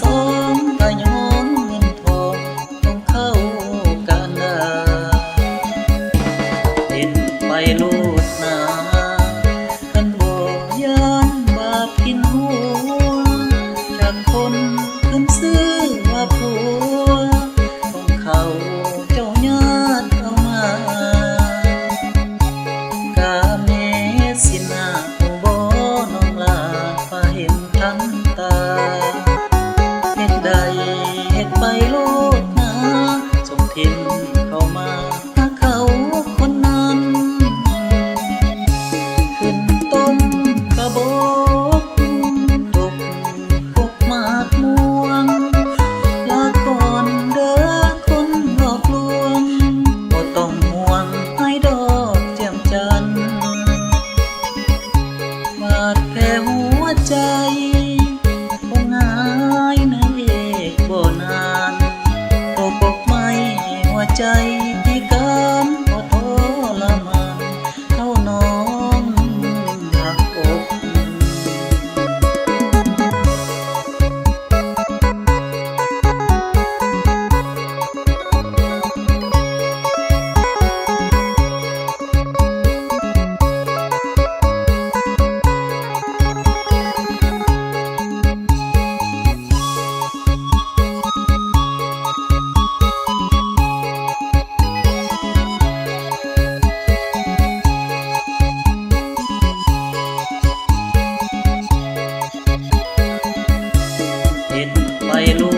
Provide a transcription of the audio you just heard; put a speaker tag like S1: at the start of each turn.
S1: สองก็ย้อนเงินทองต้องเข้ากันดาเห็นไปโลดหนากันบ่ย้านบาปกินหัวจากคนขึ้นซื้อว่าผัวของเขาเจ้าญาติเอามากาเมสินาผู้บ่น้องลาฟ้าเห็นทันตาเฮ็ดใดเฮ็ดไปโลดนะส่งทิมเข้ามาหาเขาคนนั้นขึ้นต้นกระบอกตกพกมากม่วงลาก่อนเด้อคนหลอกลวงบ่ต้องห่วงให้ดอกแจ่มจันทร์บาดแผลหัวใจคงหายในอีกบ่นานโอบกไม้หัวใจที่การบ่ทรมานเท่าน้องหักอก เห็นไปลู